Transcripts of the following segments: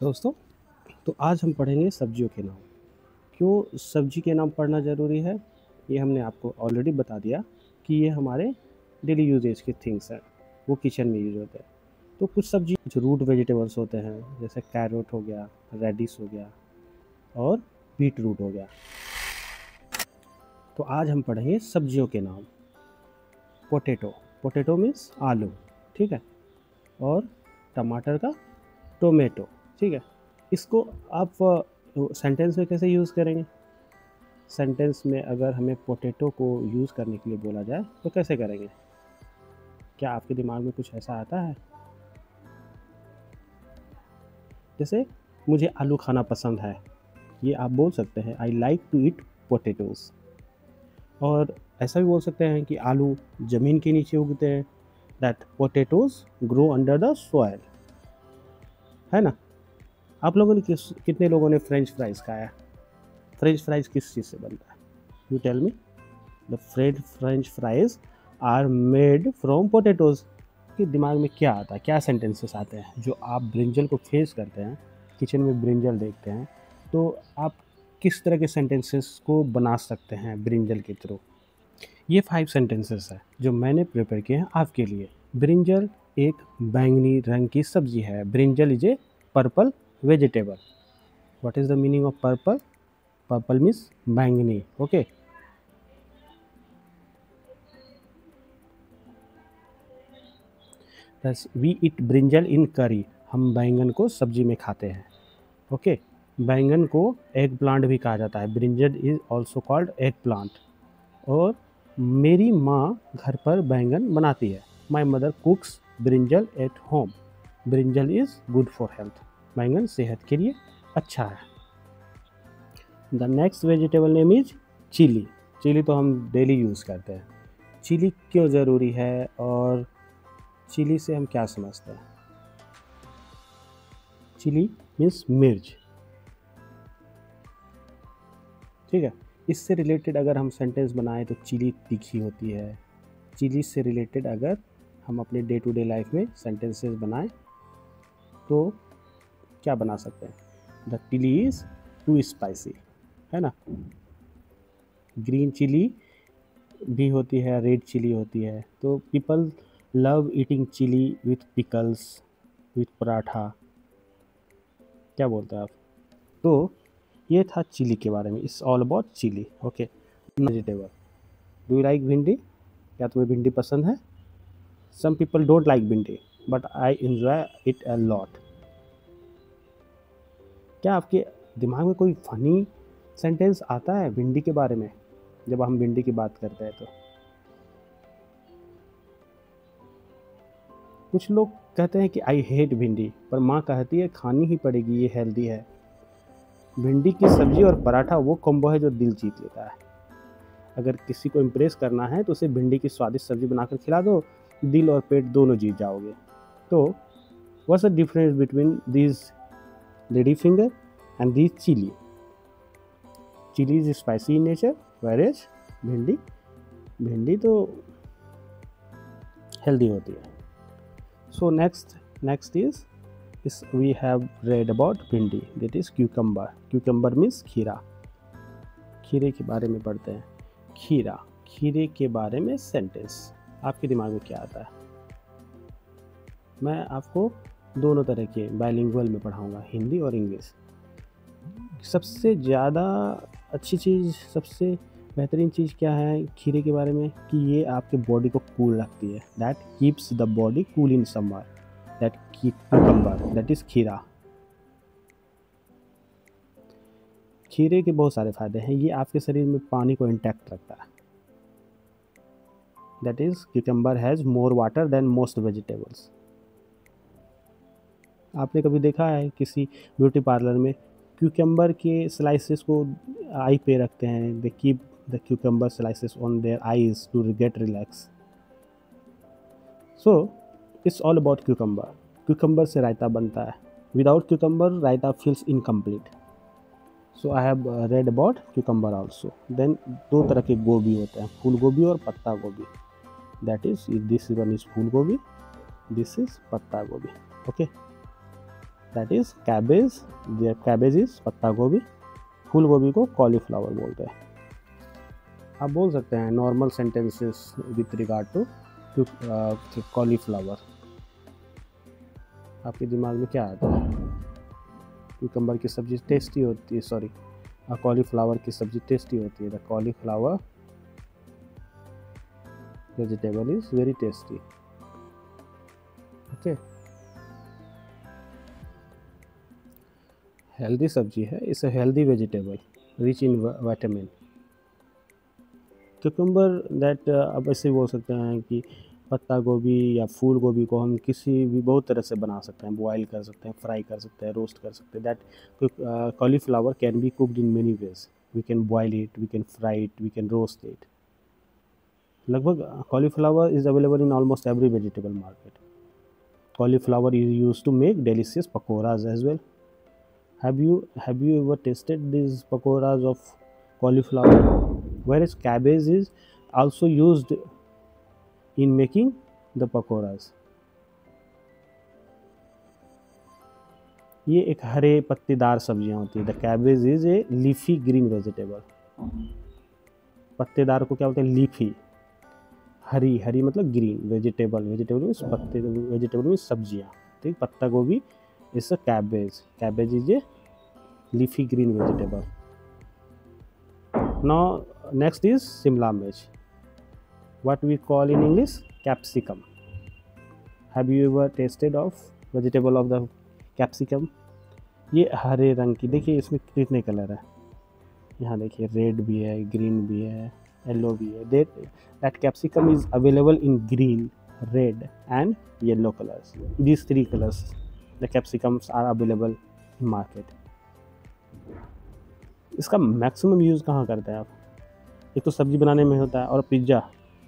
दोस्तों, तो आज हम पढ़ेंगे सब्जियों के नाम। क्यों सब्जी के नाम पढ़ना ज़रूरी है, ये हमने आपको ऑलरेडी बता दिया कि ये हमारे डेली यूजेज के थिंग्स हैं, वो किचन में यूज होते हैं। तो कुछ सब्जी, कुछ रूट वेजिटेबल्स होते हैं, जैसे कैरेट हो गया, रेडिश हो गया और बीट रूट हो गया। तो आज हम पढ़ेंगे सब्जियों के नाम। पोटैटो, पोटैटो मीन्स आलू, ठीक है। और टमाटर का टोमेटो, ठीक है। इसको आप सेंटेंस में कैसे यूज़ करेंगे? सेंटेंस में अगर हमें पोटैटो को यूज़ करने के लिए बोला जाए तो कैसे करेंगे? क्या आपके दिमाग में कुछ ऐसा आता है? जैसे मुझे आलू खाना पसंद है, ये आप बोल सकते हैं, I like to eat potatoes. और ऐसा भी बोल सकते हैं कि आलू ज़मीन के नीचे उगते हैं, that potatoes grow under the soil, है ना। आप लोगों ने कितने लोगों ने फ्रेंच फ्राइज़ खाया? फ्रेंच फ्राइज़ किस चीज़ से बनता है? You tell me. The French fries are made from potatoes. कि दिमाग में क्या आता है, क्या सेंटेंसेस आते हैं जो आप ब्रिंजल को फेस करते हैं, किचन में ब्रिंजल देखते हैं, तो आप किस तरह के सेंटेंसेस को बना सकते हैं ब्रिंजल के थ्रू? ये 5 सेंटेंसेस है जो मैंने प्रिपेयर किए हैं आपके लिए। ब्रिंजल एक बैंगनी रंग की सब्जी है। Brinjal is a purple vegetable. What is the meaning of purple? Purple means बैंगनी, ओके। वी ईट ब्रिंजल इन करी। हम बैंगन को सब्जी में खाते हैं, ओके। बैंगन को एग प्लांट भी कहा जाता है। Brinjal is also called egg plant. और मेरी माँ घर पर बैंगन बनाती है। My mother cooks brinjal at home. Brinjal is good for health. बैंगन सेहत के लिए अच्छा है। The next vegetable name is chilli. Chilli तो हम डेली यूज़ करते हैं। चिली क्यों ज़रूरी है और चिली से हम क्या समझते हैं? चिली मीन्स मिर्च, ठीक है। इससे रिलेटेड अगर हम सेंटेंस बनाएं तो चिली तीखी होती है। चिली से रिलेटेड अगर हम अपने डे टू डे लाइफ में सेंटेंसेस बनाएं तो क्या बना सकते हैं? The chilli is too spicy, है ना। ग्रीन चिली भी होती है, रेड चिली होती है। तो people love eating chilli with pickles, with paratha. क्या बोलते हैं आप? तो ये था चिली के बारे में। It's all about chilli, okay. Vegetable, do you like bhindi? क्या तुम्हें भिंडी पसंद है? Some people don't like bhindi but I enjoy it a lot. क्या आपके दिमाग में कोई फनी सेंटेंस आता है भिंडी के बारे में जब हम भिंडी की बात करते हैं? तो कुछ लोग कहते हैं कि आई हेट भिंडी, पर माँ कहती है खानी ही पड़ेगी, ये हेल्दी है। भिंडी की सब्जी और पराठा वो कॉम्बो है जो दिल जीत लेता है। अगर किसी को इम्प्रेस करना है तो उसे भिंडी की स्वादिष्ट सब्जी बनाकर खिला दो, दिल और पेट दोनों जीत जाओगे। तो what's the difference between this lady finger and this chilli? Chilli is spicy in nature, whereas bhindi, bhindi तो हेल्दी होती है। So next is we have read about भिंडी, that is cucumber. cucumber means खीरा। खीरे के बारे में पढ़ते हैं। खीरा, खीरे के बारे में सेंटेंस आपके दिमाग में क्या आता है? मैं आपको दोनों तरह के बाइलिंगुअल में पढ़ाऊंगा, हिंदी और इंग्लिश। सबसे ज़्यादा अच्छी चीज़, सबसे बेहतरीन चीज़ क्या है खीरे के बारे में? कि ये आपके बॉडी को कूल रखती है। That keeps the body cool in summer. That cucumber, that is खीरा। खीरे के बहुत सारे फायदे हैं। ये आपके शरीर में पानी को इंटैक्ट रखता है। That is cucumber has more water than most vegetables. आपने कभी देखा है किसी ब्यूटी पार्लर में क्यूकम्बर के स्लाइसेस को आई पे रखते हैं? They keep the cucumber slices on their eyes to get relax. So it's all about cucumber. Cucumber से रायता बनता है। Without cucumber raita feels incomplete. So I have read about cucumber also. Then दो तरह के गोभी होते हैं, फूल गोभी और पत्ता गोभी। That is this one is phool gobhi, this is patta gobhi, okay. That is cabbage. Cabbage is patta gobhi, फूल गोभी को कॉलीफ्लावर बोलते हैं। आप बोल सकते हैं normal sentences with regard to cauliflower. आपके दिमाग में क्या आता है? क्यूकम्बर की सब्ज़ी टेस्टी होती है, सॉरी कॉलीफ्लावर की सब्ज़ी टेस्टी होती है। The cauliflower vegetable is very tasty. Okay, healthy सब्जी है, it's a healthy vegetable rich in vitamin. Cucumber that अब ऐसे बोल सकते हैं कि पत्ता गोभी या फूल गोभी को हम किसी भी बहुत तरह से बना सकते हैं, बॉयल कर सकते हैं, फ्राई कर सकते हैं, रोस्ट कर सकते हैं। That cauliflower can be cooked in many ways. We can boil it, we can fry it, we can roast it. लगभग cauliflower is available in almost every vegetable market. Cauliflower is use to make delicious pakodas as well. Have you ever tasted these pakoras of cauliflower? Whereas cabbage is also used in making the pakoras. ये एक हरे पत्तेदार सब्जियां होती है। The cabbage is a leafy green vegetable. पत्तेदार को क्या बोलते हैं? लीफी। हरी, हरी मतलब ग्रीन। वेजिटेबल, वेजिटेबल मीन्स पत्ते, वेजिटेबल मीन्स सब्जियां। ठीक, पत्ता गोभी is a cabbage. Cabbage is a leafy green vegetable. Now next is Shimla mirch, what we call in English capsicum. Have you ever tasted of vegetable of the capsicum? ये हरे रंग की, देखिए इसमें कितने कलर है। यहाँ देखिए रेड भी है, ग्रीन भी है, येलो भी है। that capsicum is available in green, red and yellow colors. These three colors the capsicums are available in market. इसका मैक्सिमम यूज़ कहाँ करते हैं आप? एक तो सब्जी बनाने में होता है, और pizza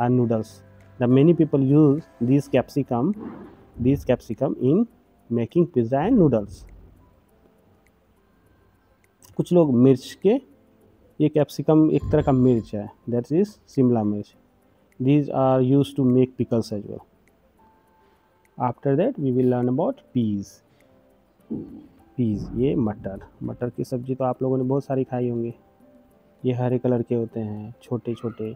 and noodles. The many people use this capsicum in making pizza and noodles. कुछ लोग मिर्च के, ये कैप्सिकम एक तरह का मिर्च है, that is Shimla mirch. These are use to make pickles as well. After that we will learn about peas. ये मटर की सब्ज़ी तो आप लोगों ने बहुत सारी खाई होंगी। ये हरे कलर के होते हैं, छोटे छोटे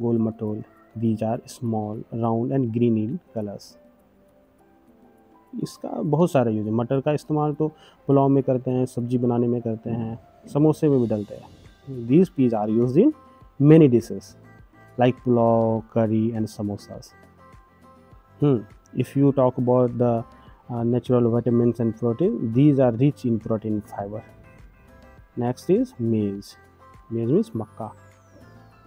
गोल मटोल। These are small, round and green in colours. इसका बहुत सारा यूज है। मटर का इस्तेमाल तो पुलाव में करते हैं, सब्जी बनाने में करते हैं, समोसे में भी डलते हैं। These peas are use in many dishes like pulao, curry and samosas. If you talk about the natural vitamins and protein, these are rich in protein fiber. Next is maize. Maize means मक्का।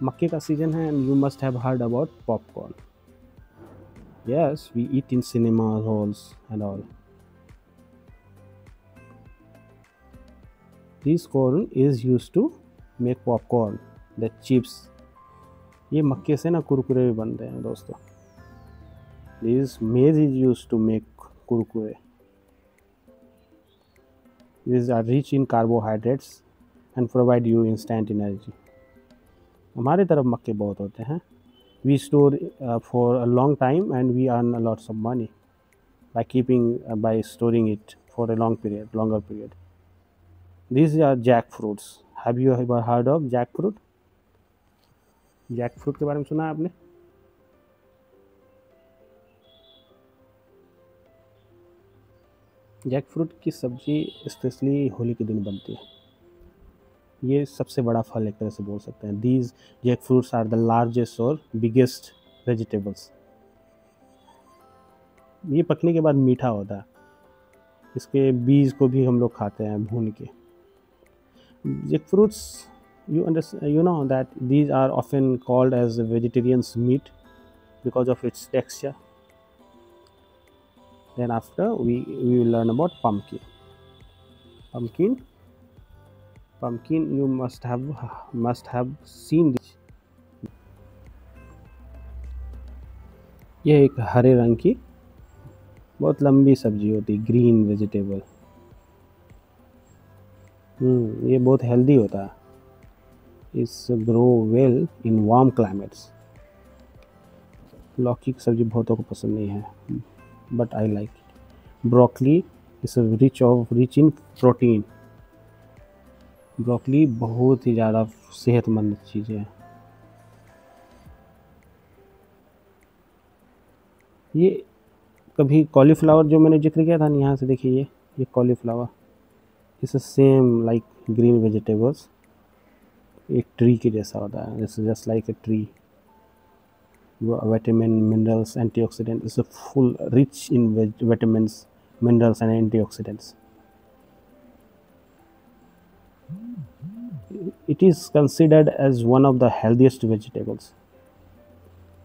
मक्के का सीजन है and you must have heard about popcorn. Yes, we eat in cinema halls and all. This corn is used to make popcorn. The chips, ये मक्के से ना कुरकुरे भी बनते हैं दोस्तों। This maize is used to make Kurkure. These are rich in carbohydrates and provide you instant energy. हमारे तरफ मक्के बहुत होते हैं। We store for a long time and we earn a lots of money by storing it for a longer period. These are jackfruits. Have you ever heard of jackfruit? Jackfruit के बारे में सुना है आपने? जैकफ्रूट की सब्ज़ी specially Holi के दिन बनती है। ये सबसे बड़ा फल एक तरह से बोल सकते हैं। दीज जैकफ्रूट्स आर द लार्जेस्ट और बिगेस्ट वेजिटेबल्स। ये पकने के बाद मीठा होता है। इसके बीज को भी हम लोग खाते हैं भून के। जैकफ्रूट्स, you know that these are often called as vegetarian's meat because of its texture. Then after we will learn about pumpkin. Pumpkin you must have seen this. यह एक हरे रंग की बहुत लंबी सब्जी होती है, ग्रीन वेजिटेबल। ये बहुत हेल्दी होता है। It's grow well in warm climates. लौकी की सब्जी बहुतों को पसंद नहीं है, but I like it. Broccoli इस रिच इन प्रोटीन। ब्रोकली बहुत ही ज़्यादा सेहतमंद चीज़ें हैं। ये कभी कॉलीफ्लावर जो मैंने जिक्र किया था ना, यहाँ से देखिए ये कॉलीफ्लावर इस सेम लाइक ग्रीन वेजिटेबल्स, एक ट्री के जैसा होता है, it's just like a tree. Vitamin, minerals, antioxidant, it's full rich in vitamins, minerals and antioxidants. It is considered as one of the healthiest vegetables.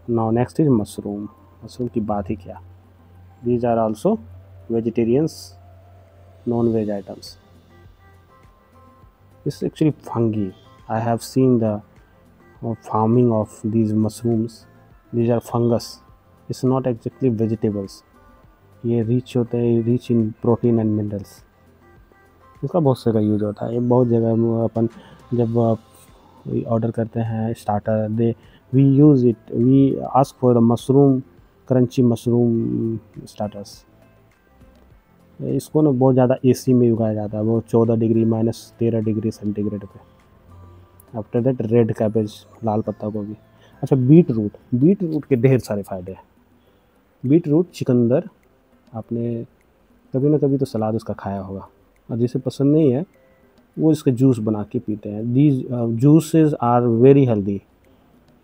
Now next is mushroom. Mushroom की बात ही क्या, these are also vegetarians, non-veg items. This is actually fungi. I have seen the farming of these mushrooms. These are fungus. It's not exactly vegetables. ये rich होते हैं, rich in protein and minerals. इसका बहुत से का use होता है। ये बहुत जगह अपन जब ऑर्डर करते हैं starter, we use it, we ask for the mushroom, crunchy mushroom starters. इसको ना बहुत ज़्यादा एसी में उगाया जाता है, वो 14 डिग्री -13 डिग्री सेंटीग्रेड पे। आफ्टर दैट रेड कैबेज, लाल पत्ता गोभी। अच्छा, बीट रूट के ढेर सारे फ़ायदे हैं। बीट रूट, चिकंदर, आपने कभी ना कभी तो सलाद उसका खाया होगा, और जिसे पसंद नहीं है वो इसका जूस बना के पीते हैं। These juices are very healthy.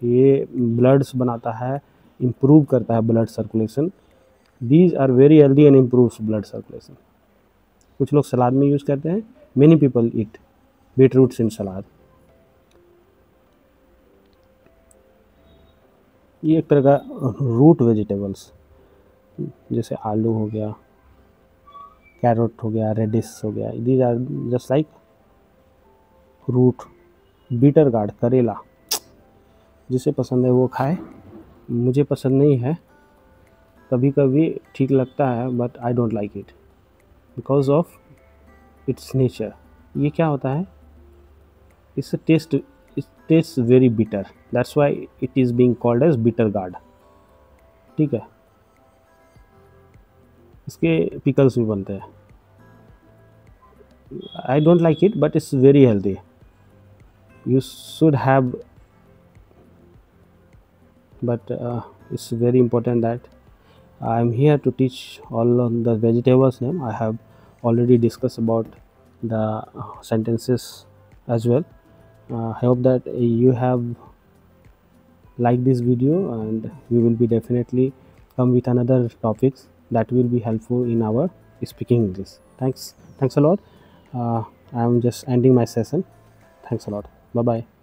ये ब्लड्स बनाता है, इम्प्रूव करता है blood circulation. These are very healthy and improves blood circulation. कुछ लोग सलाद में यूज़ करते हैं। Many people eat beet roots in salad. ये एक तरह का रूट वेजिटेबल्स, जैसे आलू हो गया, कैरेट हो गया, रेडिश हो गया, these are just like root. Bitter gourd, करेला, जिसे पसंद है वो खाए, मुझे पसंद नहीं है। कभी कभी ठीक लगता है, but I don't like it because of its nature. ये क्या होता है, it's taste very bitter, that's why it is being called as bitter gourd. ठीक है, इसके पिकल्स भी बनते हैं। I don't like it, but it's very healthy. You should have, but it's very important that I am here to teach all of the vegetables name. I have already discussed about the sentences as well. I hope that you have liked this video, and we will be definitely come with another topics that will be helpful in our speaking English. Thanks a lot. I am just ending my session. Thanks a lot. Bye bye.